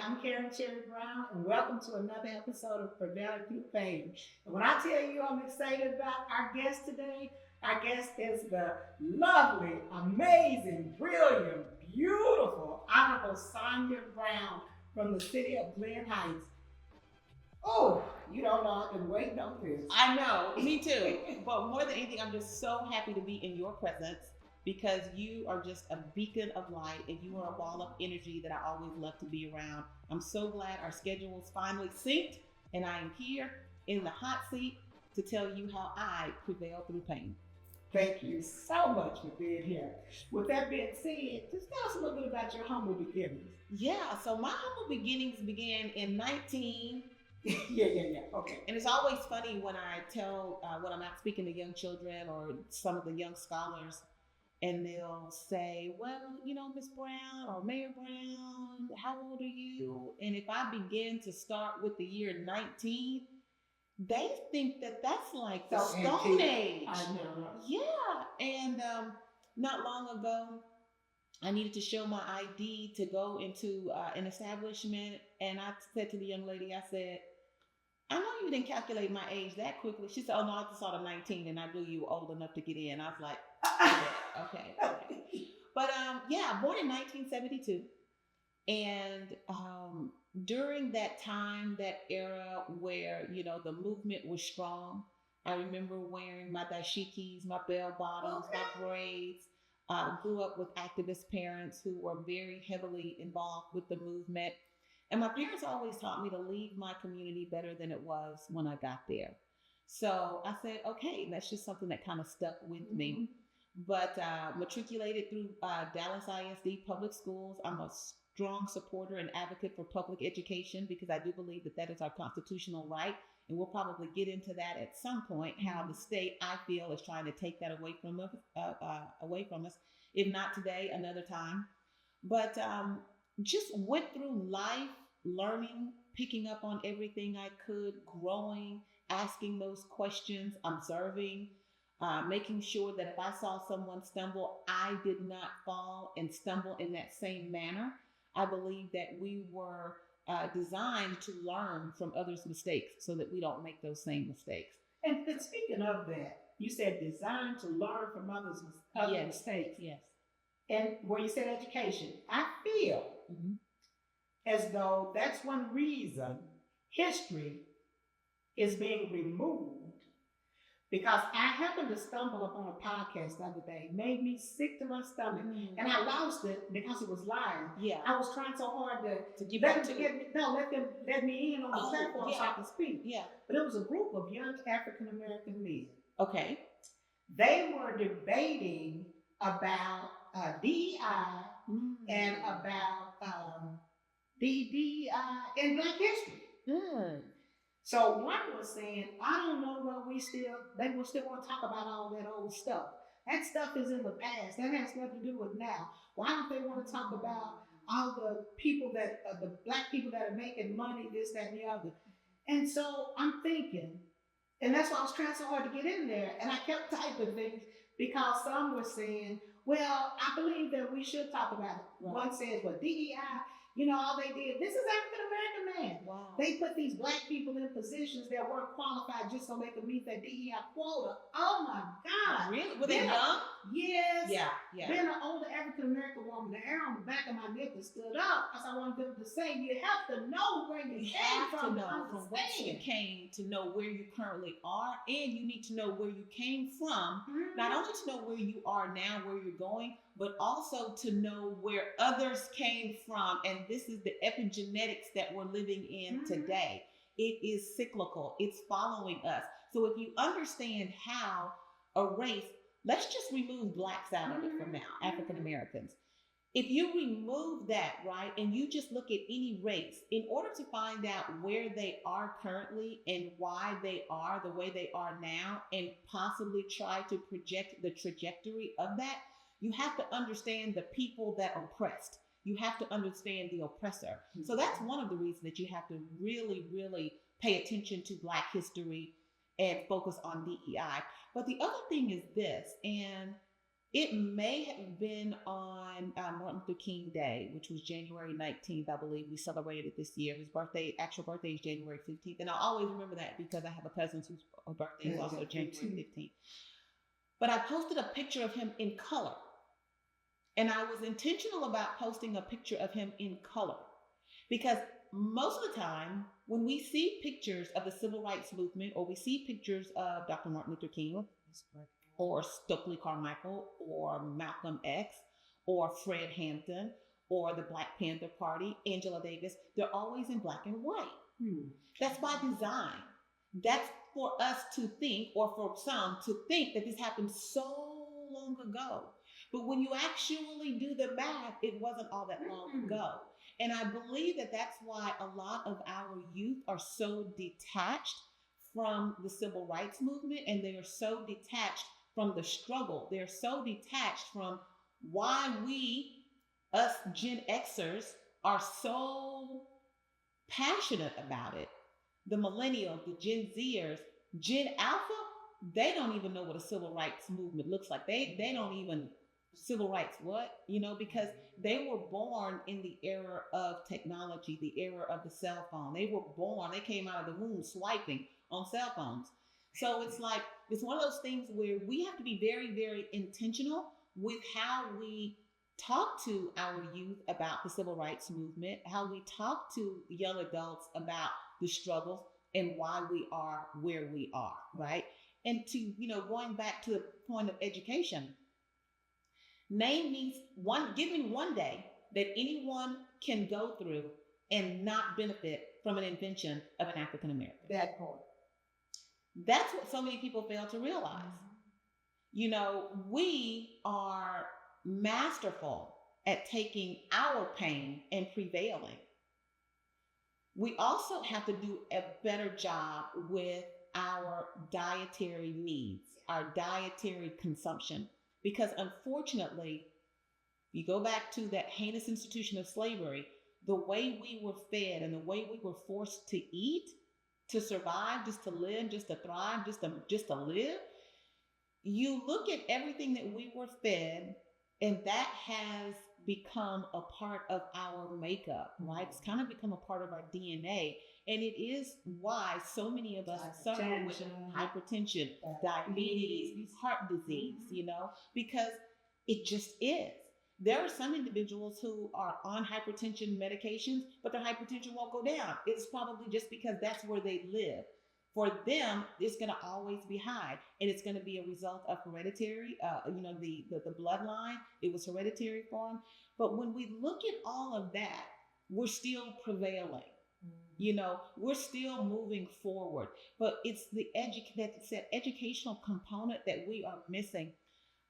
I'm Karen Cherry Brown, and welcome to another episode of Prevailing Through Pain. And when I tell you I'm excited about our guest today, our guest is the lovely, amazing, brilliant, beautiful, honorable Sonja Brown from the city of Glen Heights. Oh, you don't know, I've been waiting on this. I know, me too. But more than anything, I'm just so happy to be in your presence because you are just a beacon of light and you are a ball of energy that I always love to be around. I'm so glad our schedules finally synced and I am here in the hot seat to tell you how I prevail through pain. Thank you so much for being here. With that being said, just tell us a little bit about your humble beginnings. Yeah, so my humble beginnings began in 19. Yeah. Okay. And it's always funny when I tell, when I'm out speaking to young children or some of the young scholars, and they'll say, well, you know, Miss Brown or Mayor Brown, how old are you? And if I begin to start with the year 19, they think that that's like the Stone Age. I know. Yeah. And not long ago, I needed to show my ID to go into an establishment. And I said to the young lady, I said, I know you didn't calculate my age that quickly. She said, oh, no, I just saw the 19 and I knew you were old enough to get in. I was like, okay. But yeah, born in 1972. And during that time, that era where, you know, the movement was strong, I remember wearing my dashikis, my bell bottoms, my braids. Grew up with activist parents who were very heavily involved with the movement. And my parents always taught me to leave my community better than it was when I got there. So I said, okay, that's just something that kind of stuck with me. But matriculated through Dallas ISD public schools. I'm a strong supporter and advocate for public education because I do believe that that is our constitutional right. And we'll probably get into that at some point, how the state, I feel, is trying to take that away from us. If not today, another time. But just went through life, learning, picking up on everything I could, growing, asking those questions, observing, making sure that if I saw someone stumble, I did not fall and stumble in that same manner. I believe that we were designed to learn from others' mistakes so that we don't make those same mistakes. And speaking of that, you said designed to learn from others' mistakes. Yes. And where you said education, I feel as though that's one reason history is being removed. Because I happened to stumble upon a podcast the other day, made me sick to my stomach, and I lost it because it was live. Yeah, I was trying so hard to give let me in on the platform so I could speak. Yeah, but it was a group of young African American men. Okay, they were debating about DEI and about DEI in Black history. Good. So one was saying, I don't know why they will still want to talk about all that old stuff. That stuff is in the past. That has nothing to do with now. Why don't they want to talk about all the people the Black people that are making money, this, that, and the other? And so I'm thinking, and that's why I was trying so hard to get in there. And I kept typing things because some were saying, well, I believe that we should talk about it. Right. One says, well, DEI, you know, all they did, this is African-American man. Wow. They put these Black people in positions that weren't qualified just so they could meet that DEI quota. Oh my God. Really? Were they young? Yes. Yeah. Then an older African-American woman, the hair on the back of my neck stood up because I wanted them to say, you have to know where you came from to understand. You came to know where you currently are, and you need to know where you came from. Not only to know where you are now, where you're going, but also to know where others came from. And this is the epigenetics that we're living in today. It is cyclical. It's following us. So if you understand how a race, let's just remove Blacks out of it for now, African Americans. If you remove that, right, and you just look at any race, in order to find out where they are currently and why they are the way they are now, and possibly try to project the trajectory of that, you have to understand the people that oppressed. You have to understand the oppressor. So that's one of the reasons that you have to really, really pay attention to Black history and focus on DEI. But the other thing is this, and It may have been on Martin Luther King Day, which was January 19th, I believe. We celebrated it this year. His actual birthday is January 15th. And I always remember that because I have a cousin whose birthday is also January 15th. But I posted a picture of him in color. And I was intentional about posting a picture of him in color because most of the time when we see pictures of the civil rights movement or we see pictures of Dr. Martin Luther King or Stokely Carmichael or Malcolm X or Fred Hampton or the Black Panther Party, Angela Davis, they're always in black and white. That's by design. That's for us to think, or for some to think, that this happened so long ago. But when you actually do the math, it wasn't all that long ago. And I believe that that's why a lot of our youth are so detached from the civil rights movement, and they are so detached from the struggle. They're so detached from why we, us Gen Xers, are so passionate about it. The millennials, the Gen Zers, Gen Alpha, they don't even know what a civil rights movement looks like. They don't even, civil rights, what? You know, because they were born in the era of technology, the era of the cell phone. They were born, they came out of the womb swiping on cell phones. So it's like, it's one of those things where we have to be very, very intentional with how we talk to our youth about the civil rights movement, how we talk to young adults about the struggles and why we are where we are, right? And to, you know, going back to the point of education, give me one day that anyone can go through and not benefit from an invention of an African American. That part. That's what so many people fail to realize. You know, we are masterful at taking our pain and prevailing. We also have to do a better job with our dietary needs, our dietary consumption. Because unfortunately, you go back to that heinous institution of slavery, the way we were fed and the way we were forced to eat, to survive, just to live, just to thrive, just to live. You look at everything that we were fed, and that has become a part of our makeup, right? It's kind of become a part of our DNA. And it is why so many of us suffer with hypertension, diabetes, heart disease, you know, because it just is. There are some individuals who are on hypertension medications, but their hypertension won't go down. It's probably just because that's where they live. For them, it's going to always be high, and it's going to be a result of hereditary, the bloodline. It was hereditary for them. But when we look at all of that, we're still prevailing. You know, we're still moving forward, but it's that educational component that we are missing.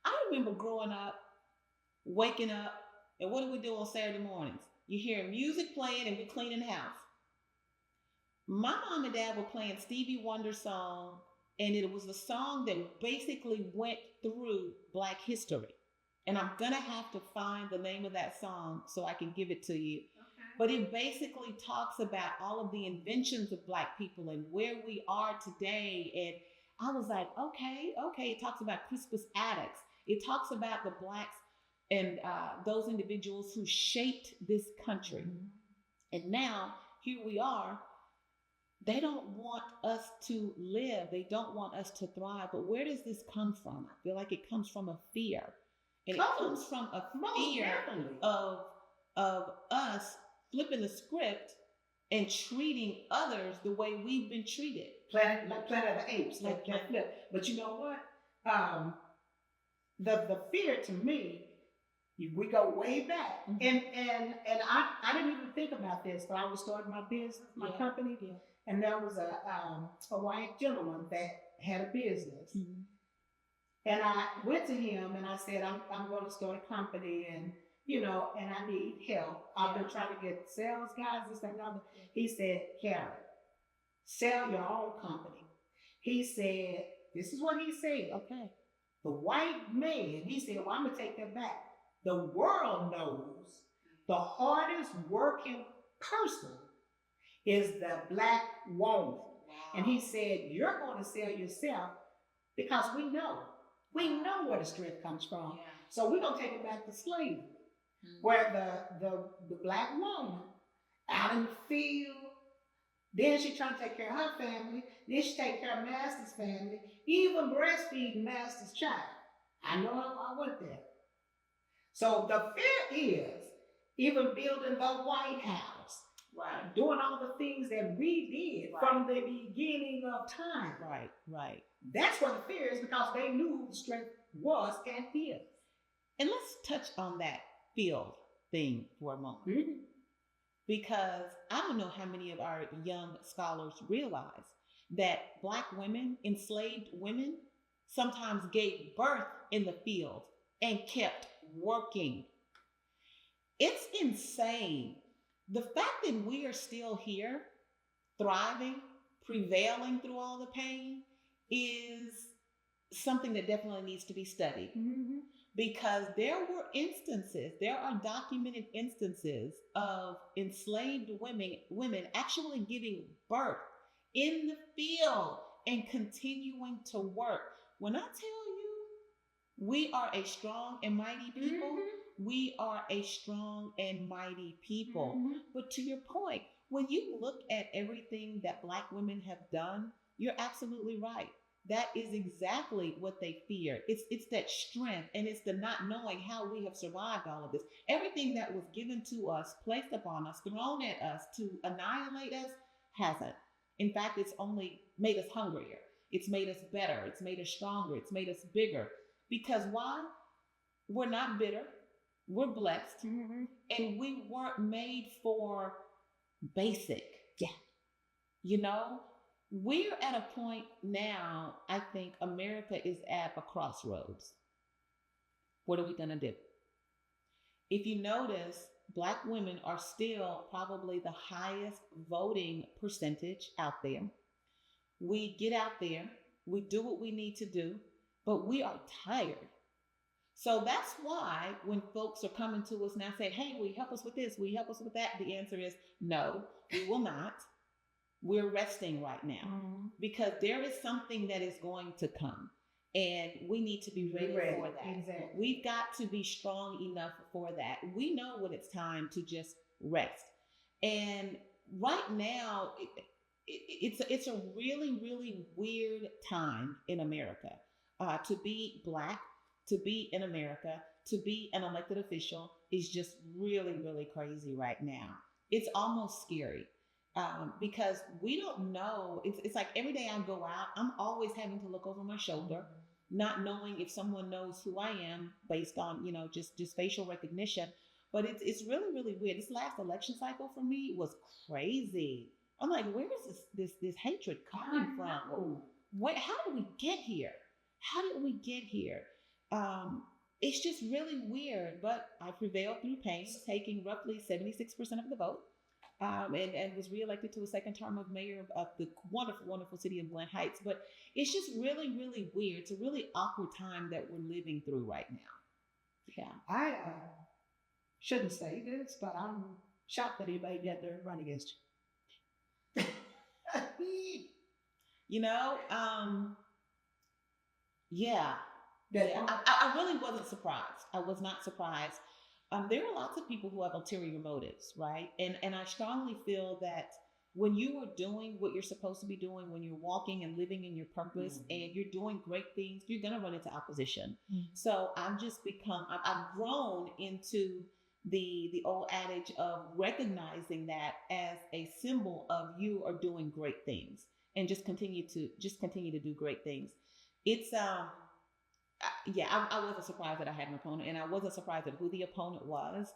I remember growing up, waking up, and what do we do on Saturday mornings? You hear music playing and we cleaning the house. My mom and dad were playing Stevie Wonder's song, and it was a song that basically went through Black history. And I'm going to have to find the name of that song so I can give it to you. But it basically talks about all of the inventions of Black people and where we are today. And I was like, okay. It talks about Crispus Attucks. It talks about the Blacks and those individuals who shaped this country. And now here we are. They don't want us to live. They don't want us to thrive. But where does this come from? I feel like it comes from a fear. And it comes from a fear of us flipping the script and treating others the way we've been treated. Planet of the Apes, like that flip. But you know what? The fear to me, we go way back. And I didn't even think about this, but I was starting my business, my company. Yeah. And there was a white gentleman that had a business. And I went to him and I said, I'm going to start a company, and you know, and I need help. I've been trying to get sales guys, this, that, and other. He said, Karen, sell your own company. He said, this is what he said. Okay. The white man, he said, well, I'm going to take that back. The world knows the hardest working person is the Black woman. Wow. And he said, you're going to sell yourself because we know We know where the strength comes from. Yeah. So we're gonna take it back to slavery, Mm-hmm. where the black woman out in the field, then she trying to take care of her family, then she take care of master's family, even breastfeeding master's child. I know I went there. So the fear is even building the White House, right, doing all the things that we did from the beginning of time. Right, right. That's what the fear is, because they knew who the strength was and is. And let's touch on that field thing for a moment. Mm-hmm. Because I don't know how many of our young scholars realize that Black women, enslaved women, sometimes gave birth in the field and kept working. It's insane. The fact that we are still here, thriving, prevailing through all the pain, is something that definitely needs to be studied. Mm-hmm. Because there are documented instances of enslaved women actually giving birth in the field and continuing to work. When I tell you, we are a strong and mighty people. Mm-hmm. We are a strong and mighty people. Mm-hmm. But to your point, when you look at everything that Black women have done, you're absolutely right. That is exactly what they fear. It's that strength, and it's the not knowing how we have survived all of this. Everything that was given to us, placed upon us, thrown at us to annihilate us, hasn't. In fact, it's only made us hungrier. It's made us better. It's made us stronger. It's made us bigger. Because why? We're not bitter. We're blessed. Mm-hmm. And we weren't made for basic. Yeah. You know? We're at a point now, I think America is at a crossroads. What are we going to do? If you notice, Black women are still probably the highest voting percentage out there. We get out there, we do what we need to do, but we are tired. So that's why when folks are coming to us now saying, hey, will you help us with this? Will you help us with that? The answer is no, we will not. We're resting right now. Mm-hmm. Because there is something that is going to come, and we need to be ready for that. Exactly. We've got to be strong enough for that. We know when it's time to just rest. And right now, it's a really, really weird time in America to be Black, to be in America, to be an elected official is just really, really crazy right now. It's almost scary. Because we don't know. It's like every day I go out, I'm always having to look over my shoulder, not knowing if someone knows who I am based on, just facial recognition. But it's really, really weird. This last election cycle for me was crazy. I'm like, where is this hatred coming from? How did we get here? How did we get here? It's just really weird. But I prevailed through pain, taking roughly 76% of the vote. And was reelected to a second term of mayor of the wonderful, wonderful city of Glen Heights. But it's just really, really weird. It's a really awkward time that we're living through right now. Yeah. I shouldn't say this, but I'm shocked that anybody got there and run against you. Yeah. I really wasn't surprised. I was not surprised. There are lots of people who have ulterior motives, right? And I strongly feel that when you are doing what you're supposed to be doing, when you're walking and living in your purpose, mm-hmm. and you're doing great things, you're going to run into opposition. Mm-hmm. So I've grown into the old adage of recognizing that as a symbol of you are doing great things, and just continue to do great things. It's I wasn't surprised that I had an opponent, and I wasn't surprised at who the opponent was.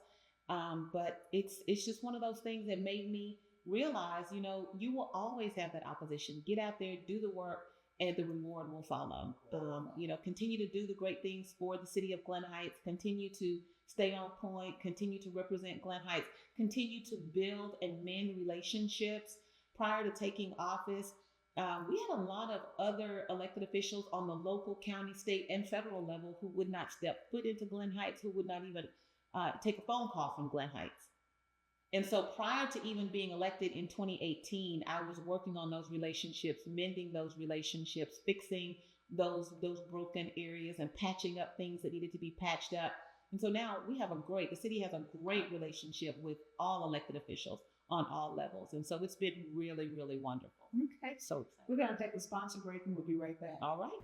But it's just one of those things that made me realize, you will always have that opposition. Get out there, do the work, and the reward will follow. Continue to do the great things for the city of Glen Heights. Continue to stay on point. Continue to represent Glen Heights. Continue to build and mend relationships. Prior to taking office, we had a lot of other elected officials on the local, county, state, and federal level who would not step foot into Glen Heights, who would not even take a phone call from Glen Heights. And so prior to even being elected in 2018, I was working on those relationships, mending those relationships, fixing those broken areas and patching up things that needed to be patched up. And so now the city has a great relationship with all elected officials on all levels. And so it's been really, really wonderful. Okay. So We're going to take a sponsor break and we'll be right back. all right.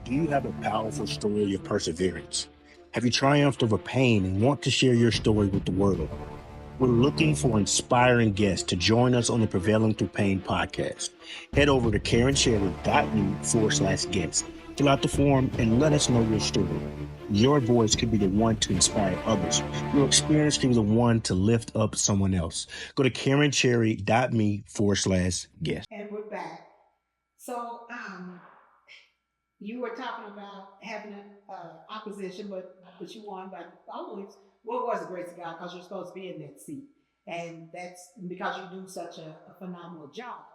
Do you have a powerful story of perseverance? Have you triumphed over pain and want to share your story with the world? We're looking for inspiring guests to join us on the Prevailing Through Pain podcast. Head over to karencherry.me/guest. Fill out the form and let us know your story. Your voice could be the one to inspire others. Your experience can be the one to lift up someone else. Go to karencherry.me/guest. And we're back. So, you were talking about having an opposition, but you won. But always, what was the grace of God? Because you're supposed to be in that seat, and that's because you do such a phenomenal job.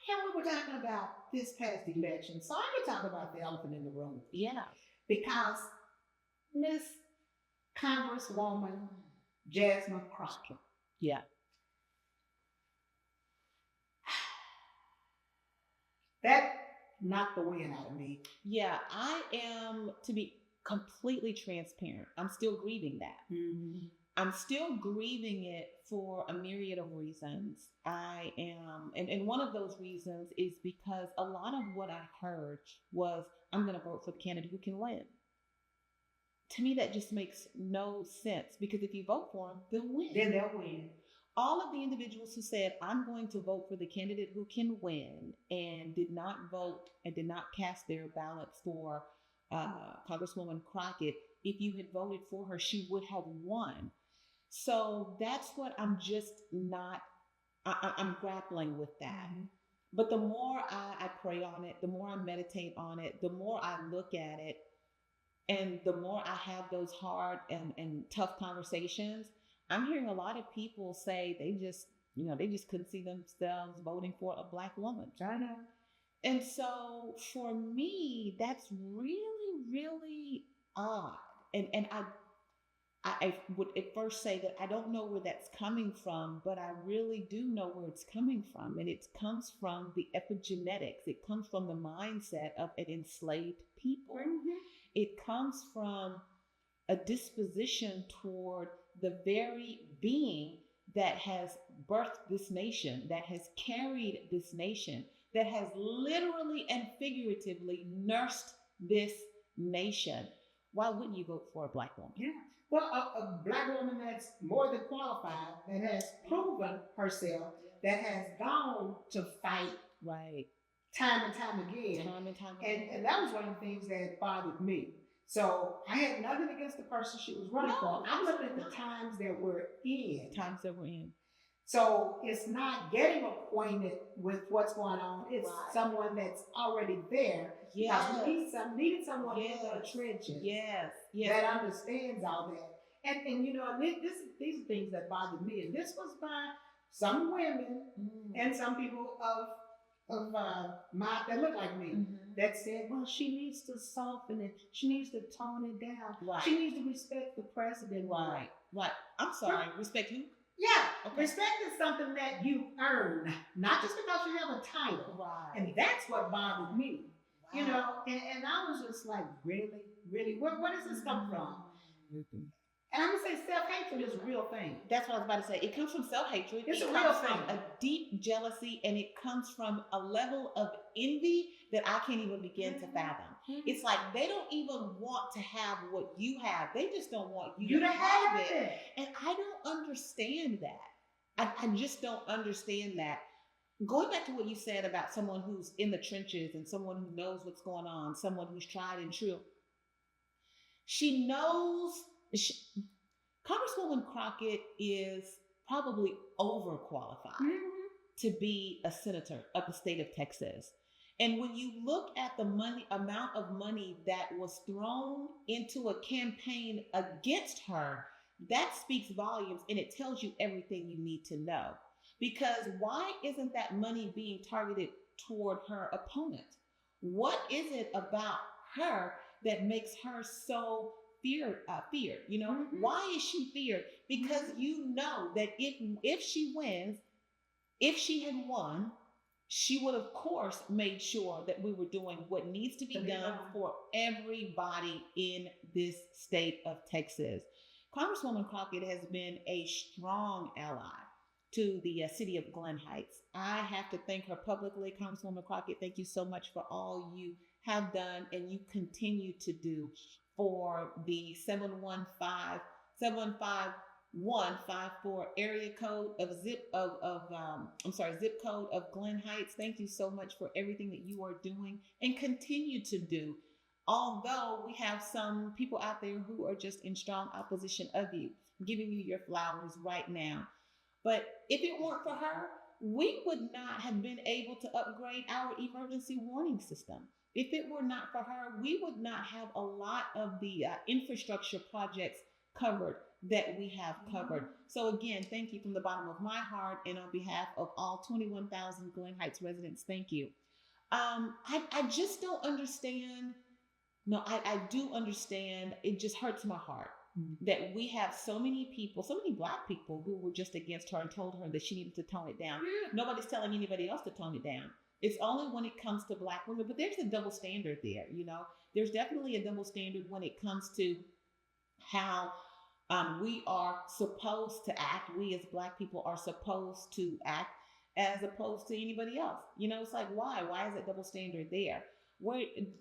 And we were talking about this past election, so I'm gonna talk about the elephant in the room. Yeah. Because Miss Congresswoman Jasmine Crockett. Yeah. That knocked the wind out of me. Yeah, I am, to be completely transparent, I'm still grieving that. Mm-hmm. I'm still grieving it for a myriad of reasons. I am, and one of those reasons is because a lot of what I heard was, I'm going to vote for the candidate who can win. To me, that just makes no sense, because if you vote for them, they'll win. Then they'll win. All of the individuals who said, I'm going to vote for the candidate who can win, and did not vote and did not cast their ballots for Congresswoman Crockett, if you had voted for her, she would have won. So that's what I'm just not, I'm grappling with that. Mm-hmm. But the more I pray on it, the more I meditate on it, the more I look at it, and the more I have those hard and tough conversations, I'm hearing a lot of people say they just couldn't see themselves voting for a Black woman. I know. And so for me, that's really, really odd. And I would at first say that I don't know where that's coming from, but I really do know where it's coming from. And it comes from the epigenetics. It comes from the mindset of an enslaved people. Mm-hmm. It comes from a disposition toward the very being that has birthed this nation, that has carried this nation, that has literally and figuratively nursed this nation. Why wouldn't you vote for a Black woman? Yeah. Well, a Black woman that's more than qualified, that has proven herself, that has gone to fight Right. time and time again. Time and time again. And that was one of the things that bothered me. So I had nothing against the person she was running for. I'm looking at the times that we're in. Times that we're in. So it's not getting acquainted with what's going on. It's someone that's already there. Yes. Because we needed someone in the trenches. Yes. That understands all that. And you know, these are things that bothered me. And this was by some women and some people of that look like me, that said, well, she needs to soften it. She needs to tone it down. Right. She needs to respect the president. Right. I'm sorry. Respect who? Yeah. Okay. Respect is something that you earn, not just because you have a title. Right. And that's what bothered me. Wow. You know, and I was just like, really? Where does this come from? Mm-hmm. And I'm going to say self-hatred is a real thing. That's what I was about to say. It comes from self-hatred. It's it a comes real from thing. a deep jealousy, and it comes from a level of envy that I can't even begin to fathom. It's like they don't even want to have what you have. They just don't want you to have it. And I don't understand that. I just don't understand that. Going back to what you said about someone who's in the trenches and someone who knows what's going on, someone who's tried and true. She knows... Congresswoman Crockett is probably overqualified to be a senator of the state of Texas. And when you look at the amount of money that was thrown into a campaign against her, that speaks volumes, and it tells you everything you need to know. Because why isn't that money being targeted toward her opponent? What is it about her that makes her so feared? You know, why is she feared? Because you know that if she wins, if she had won, she would, of course, made sure that we were doing what needs to be done for everybody in this state of Texas. Congresswoman Crockett has been a strong ally to the city of Glen Heights. I have to thank her publicly. Congresswoman Crockett, thank you so much for all you have done and you continue to do for the 715-154 area code of zip code of Glen Heights. Thank you so much for everything that you are doing and continue to do. Although we have some people out there who are just in strong opposition of you, I'm giving you your flowers right now. But if it weren't for her, we would not have been able to upgrade our emergency warning system. If it were not for her, we would not have a lot of the infrastructure projects covered that we have covered. So again, thank you from the bottom of my heart and on behalf of all 21,000 Glen Heights residents, thank you. I just don't understand. No, I do understand. It just hurts my heart that we have so many people, so many Black people who were just against her and told her that she needed to tone it down. Nobody's telling anybody else to tone it down. It's only when it comes to Black women, but there's a double standard there, you know. There's definitely a double standard when it comes to how we are supposed to act. We as Black people are supposed to act as opposed to anybody else. You know, it's like, why? Why is that double standard there?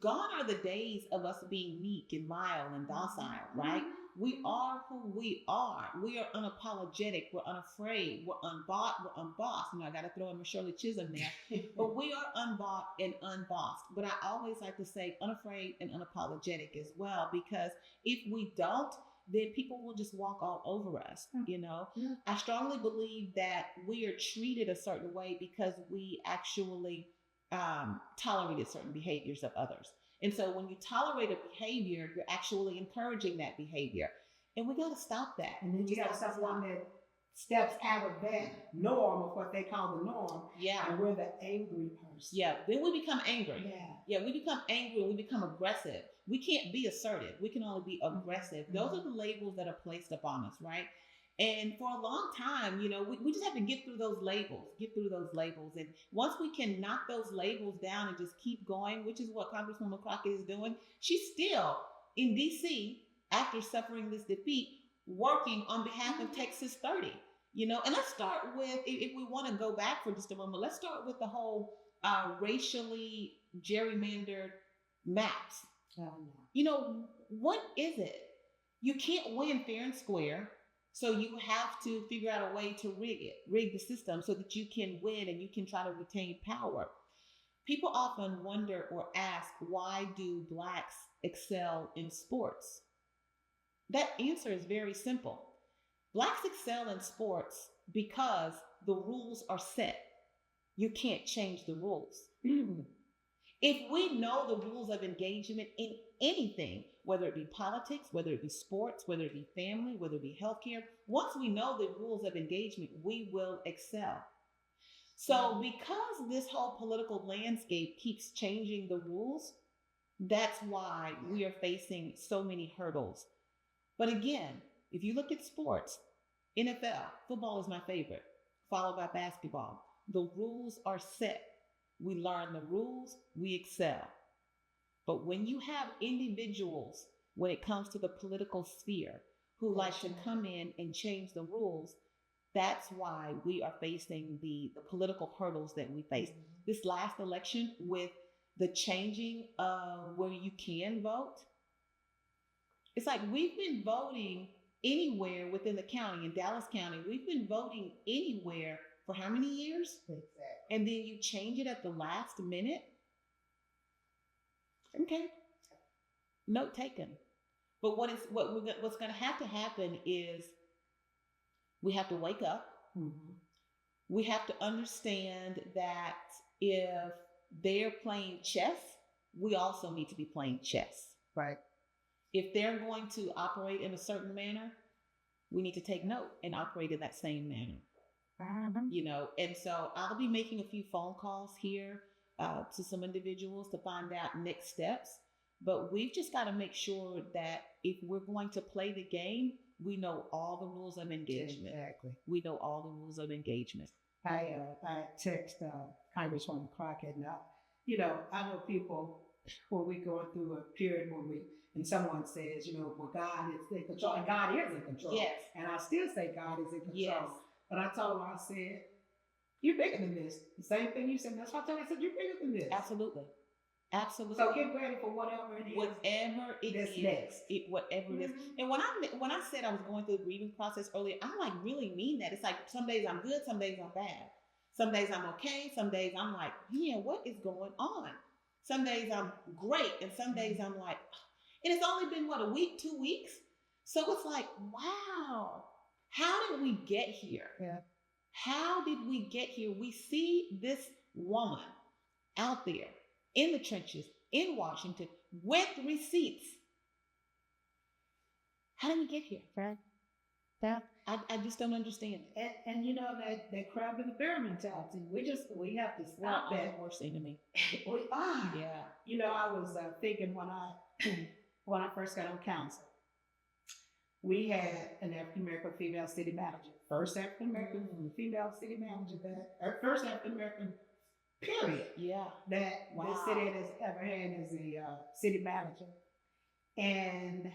Gone are the days of us being meek and mild and docile, right? We are who we are. We are unapologetic. We're unafraid. We're unbought. We're unbossed. You know, I got to throw in my Shirley Chisholm there. But we are unbought and unbossed. But I always like to say unafraid and unapologetic as well, because if we don't, then people will just walk all over us, you know? I strongly believe that we are treated a certain way because we actually tolerated certain behaviors of others. And so when you tolerate a behavior, you're actually encouraging that behavior. And we got to stop that. And then you got someone that steps out of that norm of what they call the norm. Yeah. And we're the angry person. Yeah. Then we become angry. Yeah. Yeah. We become angry and we become aggressive. We can't be assertive. We can only be aggressive. Those are the labels that are placed upon us, right? And for a long time, you know, we just have to get through those labels. And once we can knock those labels down and just keep going, which is what Congresswoman Crockett is doing, she's still in D.C. after suffering this defeat, working on behalf of Texas 30. You know, and let's start with, if we want to go back for just a moment, let's start with the whole racially gerrymandered maps. You know, what is it? You can't win fair and square. So you have to figure out a way to rig the system so that you can win and you can try to retain power. People often wonder or ask, why do Blacks excel in sports? That answer is very simple. Blacks excel in sports because the rules are set. You can't change the rules. If we know the rules of engagement in anything, whether it be politics, whether it be sports, whether it be family, whether it be healthcare, once we know the rules of engagement, we will excel. So because this whole political landscape keeps changing the rules, that's why we are facing so many hurdles. But again, if you look at sports, NFL, football is my favorite, followed by basketball. The rules are set. We learn the rules, we excel. But when you have individuals, when it comes to the political sphere, who like to come in and change the rules, that's why we are facing the political hurdles that we face. This last election, with the changing of where you can vote, it's like we've been voting anywhere within the county, in Dallas County, we've been voting anywhere for how many years? Exactly. And then you change it at the last minute? Okay. Note taken. But what's going to have to happen is we have to wake up. We have to understand that if they're playing chess, we also need to be playing chess. Right. If they're going to operate in a certain manner, we need to take note and operate in that same manner. You know, and so I'll be making a few phone calls here to some individuals to find out next steps. But we've just got to make sure that if we're going to play the game, we know all the rules of engagement. Exactly. We know all the rules of engagement. I text Congresswoman Crockett, and I know people when we going through a period and someone says, well, God is in control, and God is in control. Yes. And I still say God is in control. Yes. But I told her, I said, you're bigger than this. The same thing you said. That's what I told her. I said, you're bigger than this. Absolutely. Absolutely. So get ready for whatever it is. Whatever it is. Next. Whatever it is. And when I said I was going through the grieving process earlier, I like really mean that. It's like some days I'm good, some days I'm bad. Some days I'm okay, some days I'm like, man, what is going on? Some days I'm great, and some days I'm like, and it's only been, a week, 2 weeks? So it's like, wow, how did we get here? Yeah. How did we get here? We see this woman out there in the trenches in Washington with receipts. How did we get here, Fred? I just don't understand it. And that crab in the bear mentality. We have to stop that. Worst thing to me. We are. Yeah. I was thinking when I first got on council, we had an African American female city manager. First African American female city manager first African American period. Yeah. That the city has ever had as a city manager. And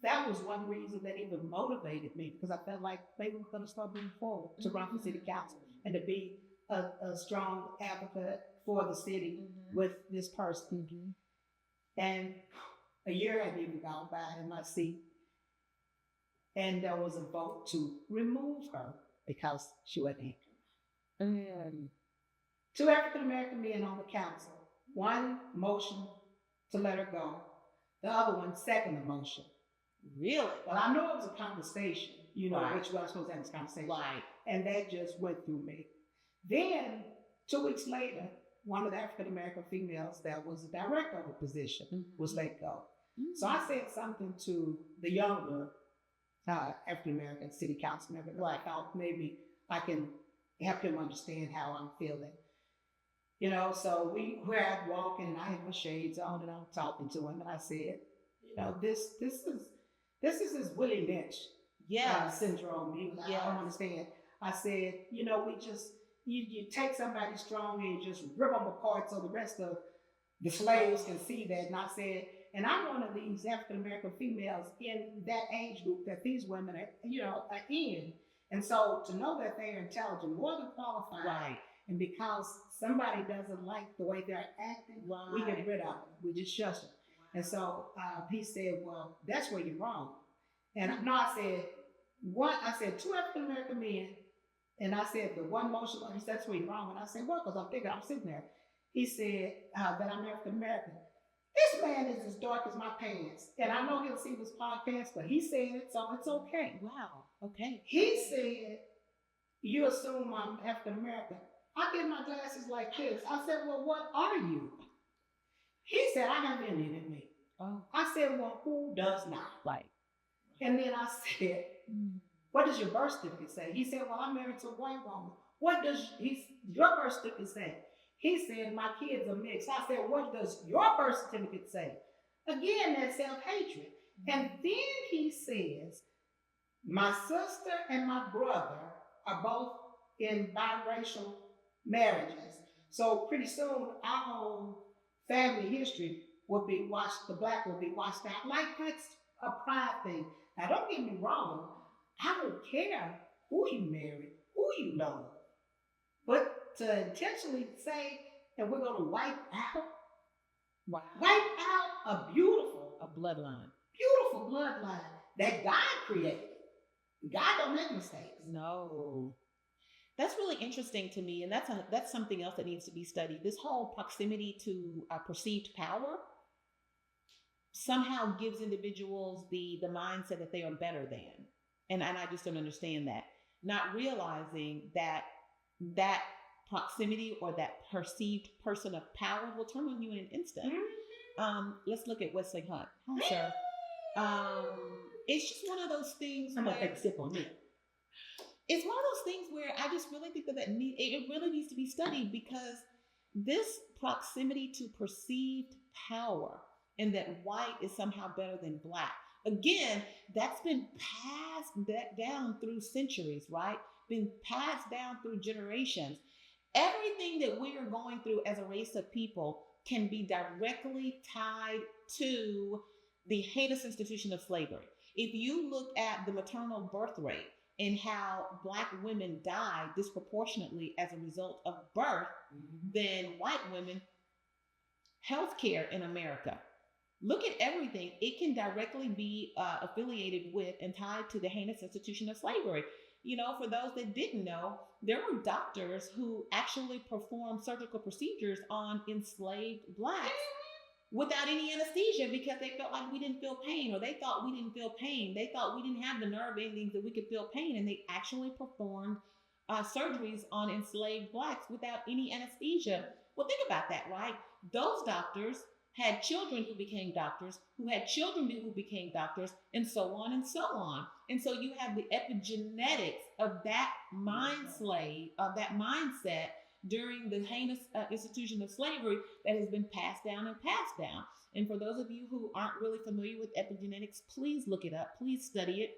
that was one reason that even motivated me, because I felt like they were going to start moving forward to run for city council and to be a strong advocate for the city with this person. And a year hadn't even gone by in my seat, and there was a vote to remove her because she wasn't African. 2 African American men on the council. One motion to let her go. The other one second the motion. Really? Well, I know it was a conversation, Right. which was supposed to have this conversation. Right. And that just went through me. Then, 2 weeks later, one of the African American females that was the director of the position was let go. So I said something to the younger African American city council member. I thought maybe I can help him understand how I'm feeling. So we're out walking, and I had my shades on, and I'm talking to him, and I said, this is his Willie Lynch syndrome. I don't understand. I said, we just, you take somebody strong and you just rip them apart so the rest of the slaves can see that. And I said, and I'm one of these African American females in that age group that these women are in. And so to know that they are intelligent, more than qualified, Right. and because somebody doesn't like the way they're acting, we get rid of them. We just shush them. And so he said, well, that's where you're wrong. And I said 2 African American men, and I said the one motion, he said, that's where you're wrong. And I said, what? Because I'm sitting there. He said that I'm African American. This man is as dark as my pants. And I know he'll see this podcast, but he said it, so it's okay. Wow. Okay. He said, you assume I'm African American. I get my glasses like this. I said, well, what are you? He said, I have Indian in me. Oh. I said, well, who does not? Right. And then I said, what does your birth certificate say? He said, well, I'm married to a white woman. What does your birth certificate say? He said, my kids are mixed. I said, what does your birth certificate say? Again, that self-hatred. And then he says, my sister and my brother are both in biracial marriages. So pretty soon, our whole family history will be washed, the black will be washed out. Like that's a pride thing. Now, don't get me wrong. I don't care who you marry, who you love. But to intentionally say that we're going to wipe out a bloodline. Beautiful bloodline that God created. God don't make mistakes. No. That's really interesting to me, and that's something else that needs to be studied. This whole proximity to perceived power somehow gives individuals the mindset that they are better than, and I just don't understand that. Not realizing that proximity or that perceived person of power will turn on you in an instant. Let's look at Wesley Hunt. Hi, sir. It's just one of those things. I'm gonna take a sip on it. It's one of those things where I just really think that it really needs to be studied, because this proximity to perceived power and that white is somehow better than black. Again, that's been passed down through centuries, right? been passed down through generations. Everything that we are going through as a race of people can be directly tied to the heinous institution of slavery. If you look at the maternal birth rate and how Black women die disproportionately as a result of birth than white women, healthcare in America, look at everything. It can directly be affiliated with and tied to the heinous institution of slavery. You know, for those that didn't know, there were doctors who actually performed surgical procedures on enslaved Blacks without any anesthesia because they felt like we didn't feel pain, or they thought we didn't feel pain. They thought we didn't have the nerve endings that we could feel pain, and they actually performed surgeries on enslaved Blacks without any anesthesia. Well, think about that, right? Those doctors had children who became doctors, who had children who became doctors, and so on and so on. And so you have the epigenetics of that mindset during the heinous institution of slavery that has been passed down and passed down. And for those of you who aren't really familiar with epigenetics, please look it up, please study it,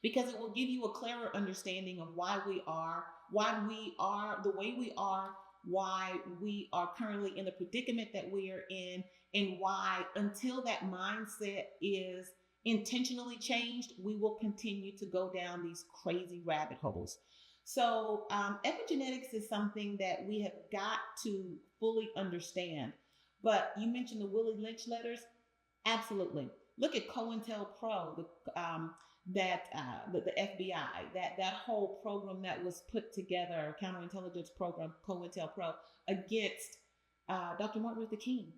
because it will give you a clearer understanding of why we are the way we are, why we are currently in the predicament that we are in, and why until that mindset is intentionally changed, we will continue to go down these crazy rabbit holes. So epigenetics is something that we have got to fully understand. But you mentioned the Willie Lynch letters. Absolutely. Look at COINTELPRO, the FBI, that whole program that was put together, counterintelligence program, COINTELPRO, against Dr. Martin Luther King.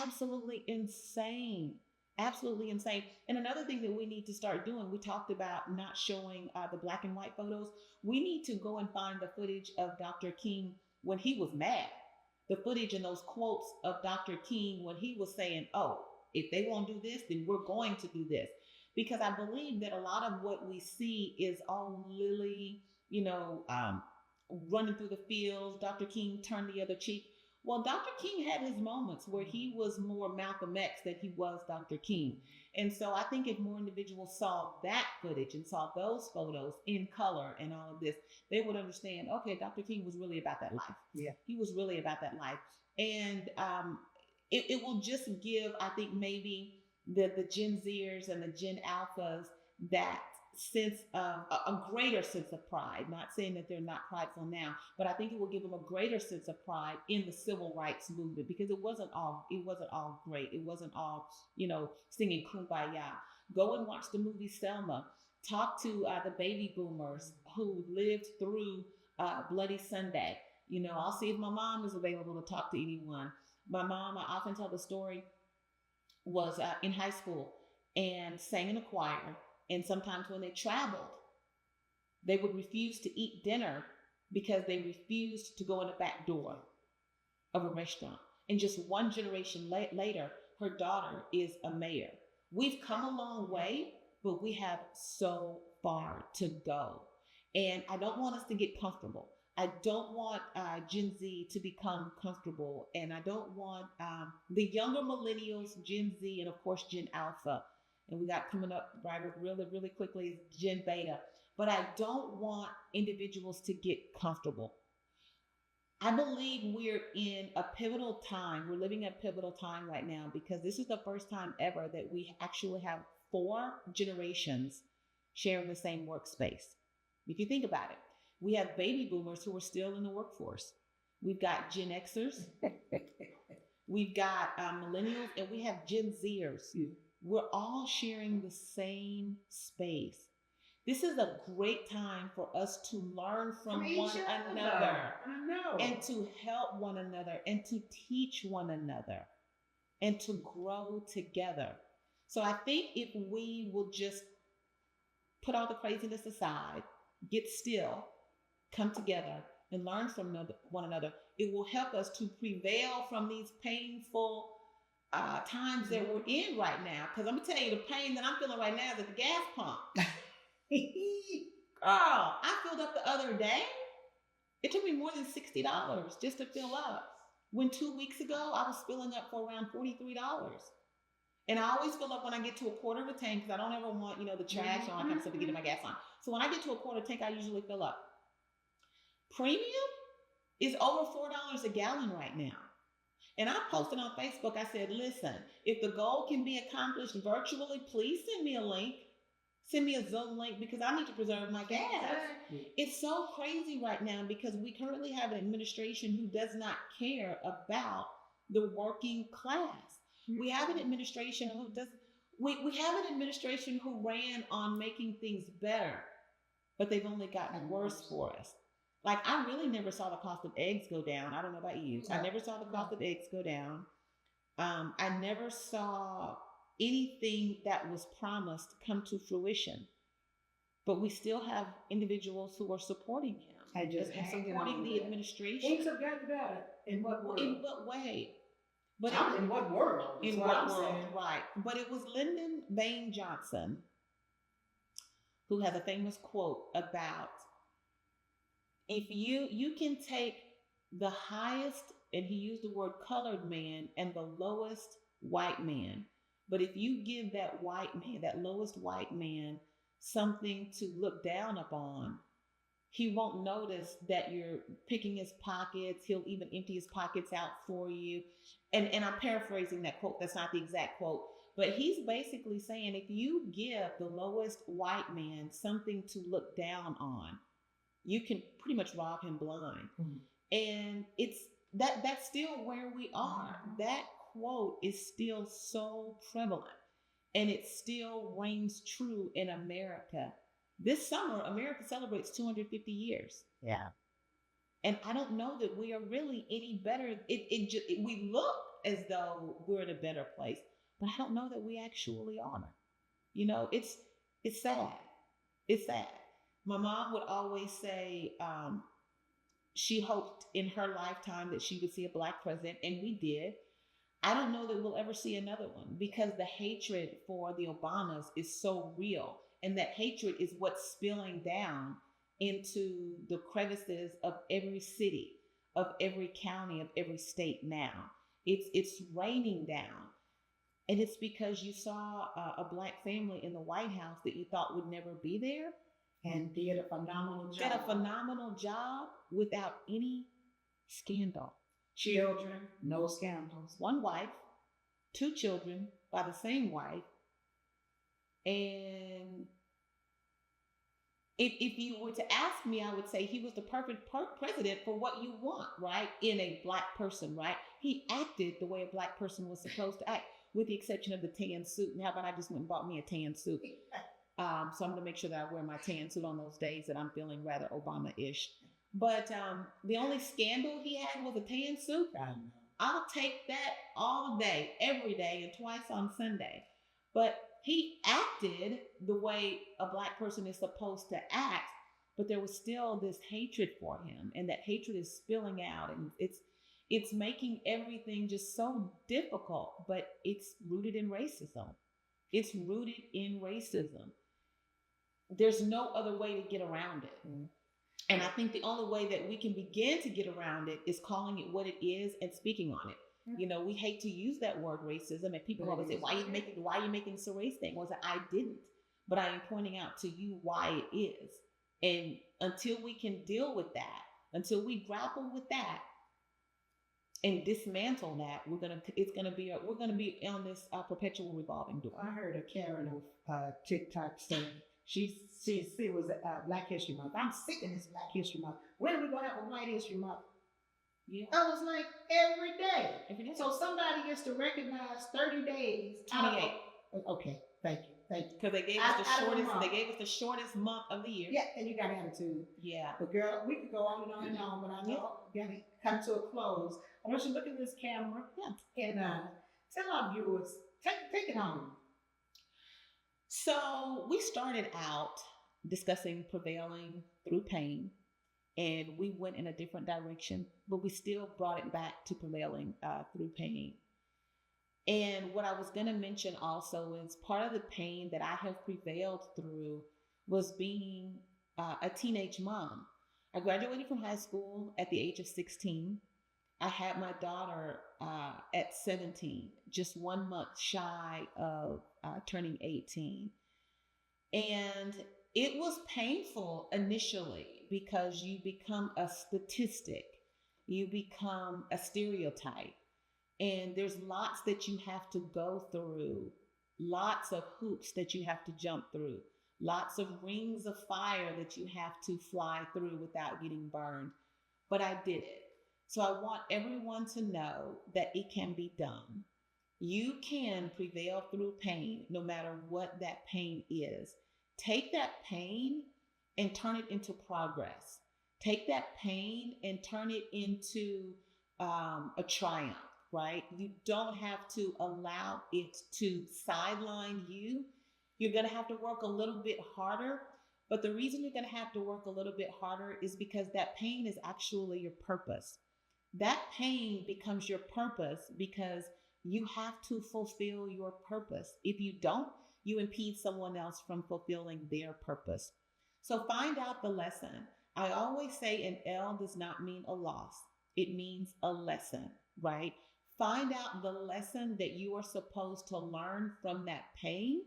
Absolutely insane. Absolutely insane. And another thing that we need to start doing, we talked about not showing the black and white photos. We need to go and find the footage of Dr. King when he was mad. The footage and those quotes of Dr. King when he was saying, oh, if they won't do this, then we're going to do this. Because I believe that a lot of what we see is all Lily, running through the fields. Dr. King turned the other cheek. Well, Dr. King had his moments where he was more Malcolm X than he was Dr. King. And so I think if more individuals saw that footage and saw those photos in color and all of this, they would understand, okay, Dr. King was really about that life. Yeah. He was really about that life. And it will just give, I think, maybe the Gen Zers and the Gen Alphas that sense of a greater sense of pride. Not saying that they're not prideful now, but I think it will give them a greater sense of pride in the civil rights movement, because it wasn't all great. It wasn't all, singing Kumbaya. Go and watch the movie Selma. Talk to the baby boomers who lived through Bloody Sunday. I'll see if my mom is available to talk to anyone. My mom, I often tell the story, was in high school and sang in a choir. And sometimes when they traveled, they would refuse to eat dinner because they refused to go in the back door of a restaurant. And just one generation later, her daughter is a mayor. We've come a long way, but we have so far to go. And I don't want us to get comfortable. I don't want Gen Z to become comfortable. And I don't want the younger millennials, Gen Z, and of course, Gen Alpha. And we got coming up right really, really quickly is Gen Beta. But I don't want individuals to get comfortable. I believe we're in a pivotal time. We're living a pivotal time right now because this is the first time ever that we actually have 4 generations sharing the same workspace. If you think about it, we have baby boomers who are still in the workforce. We've got Gen Xers. We've got millennials, and we have Gen Zers. Yeah. We're all sharing the same space. This is a great time for us to learn from one another. I know. And to help one another and to teach one another and to grow together. So I think if we will just put all the craziness aside, get still, come together and learn from one another, it will help us to prevail from these painful times that we're in right now. Because I'm going to tell you, the pain that I'm feeling right now is at the gas pump. I filled up the other day. It took me more than $60 just to fill up. When 2 weeks ago, I was filling up for around $43. And I always fill up when I get to a quarter of a tank because I don't ever want, the trash and all that kind of stuff to get in my gas line. So when I get to a quarter tank, I usually fill up. Premium is over $4 a gallon right now. And I posted on Facebook, I said, listen, if the goal can be accomplished virtually, please send me a link. Send me a Zoom link because I need to preserve my gas. Exactly. It's so crazy right now because we currently have an administration who does not care about the working class. We have an administration who does. We have an administration who ran on making things better, but they've only gotten worse for us. Like, I really never saw the cost of eggs go down. I don't know about you. I never saw the cost of eggs go down. I never saw anything that was promised come to fruition. But we still have individuals who are supporting him and supporting the administration. Things have gotten better. In what world? In what way? But in what world? In what world? Right. But it was Lyndon Baines Johnson who has a famous quote about, if you can take the highest, and he used the word colored man, and the lowest white man, but if you give that white man, that lowest white man, something to look down upon, he won't notice that you're picking his pockets. He'll even empty his pockets out for you. And I'm paraphrasing that quote. That's not the exact quote. But he's basically saying, if you give the lowest white man something to look down on, you can pretty much rob him blind. Mm-hmm. And it's that's still where we are. That quote is still so prevalent, and it still reigns true in America. This summer, America celebrates 250 years. Yeah. And I don't know that we are really any better. We look as though we're in a better place, but I don't know that we actually are. It's sad. It's sad. My mom would always say she hoped in her lifetime that she would see a Black president, and we did. I don't know that we'll ever see another one because the hatred for the Obamas is so real. And that hatred is what's spilling down into the crevices of every city, of every county, of every state now. It's raining down. And it's because you saw a Black family in the White House that you thought would never be there. And did a phenomenal job. Did a phenomenal job without any scandal. Children, no scandals. One wife, 2 children by the same wife. And if you were to ask me, I would say he was the perfect president for what you want, right? In a Black person, right? He acted the way a Black person was supposed to act, with the exception of the tan suit. And how about I just went and bought me a tan suit? So I'm going to make sure that I wear my tan suit on those days that I'm feeling rather Obama-ish. But the only scandal he had was a tan suit. I'll take that all day, every day, and twice on Sunday. But he acted the way a Black person is supposed to act, but there was still this hatred for him, and that hatred is spilling out, and it's making everything just so difficult, but it's rooted in racism. It's rooted in racism. There's no other way to get around it. Mm-hmm. And I think the only way that we can begin to get around it is calling it what it is and speaking on it. We hate to use that word racism, and people always say, why are you making this a race thing? Well, I didn't, but I am pointing out to you why it is. And until we can deal with that, until we grapple with that and dismantle that, we're gonna be on this perpetual revolving door. I heard a Karen of TikTok saying she was Black History Month. I'm sick of this Black History Month. When are we gonna have a White History Month? Yeah. I was like, every day. So somebody gets to recognize 30 days. 28. Okay, thank you. Because they gave us the shortest month of the year. Yeah, and you got attitude. Yeah. But girl, we could go on and on and on, but I know we gotta come to a close. I want you to look at this camera and tell our viewers, take it home. So we started out discussing prevailing through pain. And we went in a different direction, but we still brought it back to prevailing through pain. And what I was going to mention also is part of the pain that I have prevailed through was being a teenage mom. I graduated from high school at the age of 16. I had my daughter at 17, just 1 month shy of turning 18. And it was painful initially because you become a statistic, you become a stereotype, and there's lots that you have to go through, lots of hoops that you have to jump through, lots of rings of fire that you have to fly through without getting burned. But I did it. So I want everyone to know that it can be done. You can prevail through pain no matter what that pain is. Take that pain and turn it into progress. Take that pain and turn it into a triumph, right? You don't have to allow it to sideline you. You're going to have to work a little bit harder. But the reason you're going to have to work a little bit harder is because that pain is actually your purpose. That pain becomes your purpose because you have to fulfill your purpose. If you don't, you impede someone else from fulfilling their purpose. So find out the lesson. I always say an L does not mean a loss. It means a lesson, right? Find out the lesson that you are supposed to learn from that pain,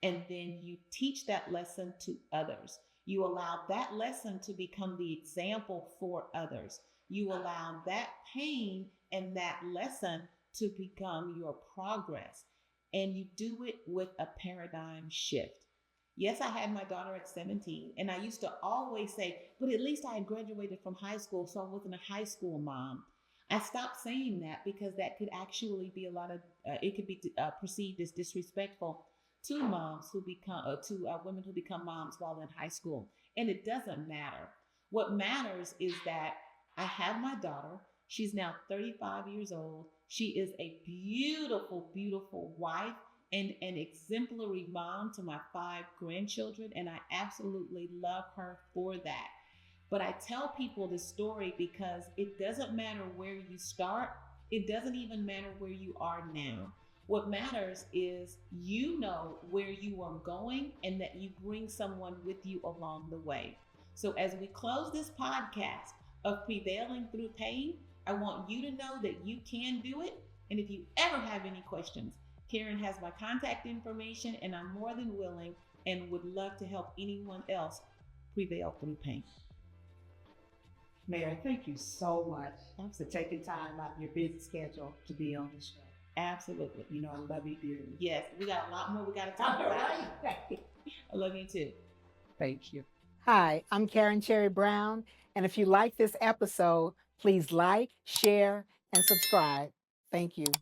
and then you teach that lesson to others. You allow that lesson to become the example for others. You allow that pain and that lesson to become your progress. And you do it with a paradigm shift. Yes, I had my daughter at 17, and I used to always say, but at least I had graduated from high school, so I wasn't a high school mom. I stopped saying that because that could actually be it could be perceived as disrespectful to moms who become, to women who become moms while in high school. And it doesn't matter. What matters is that I have my daughter. She's now 35 years old. She is a beautiful, beautiful wife and an exemplary mom to my 5 grandchildren. And I absolutely love her for that. But I tell people this story because it doesn't matter where you start. It doesn't even matter where you are now. What matters is you know where you are going and that you bring someone with you along the way. So as we close this podcast of Prevailing Through Pain, I want you to know that you can do it. And if you ever have any questions, Karen has my contact information, and I'm more than willing and would love to help anyone else prevail through pain. Mary, thank you so much for taking time out of your busy schedule to be on the show. Absolutely. You know, I love you dearly. Yes, we got a lot more we got to talk about. Right. I love you too. Thank you. Hi, I'm Karen Cherry Brown, and if you like this episode, please like, share, and subscribe. Thank you.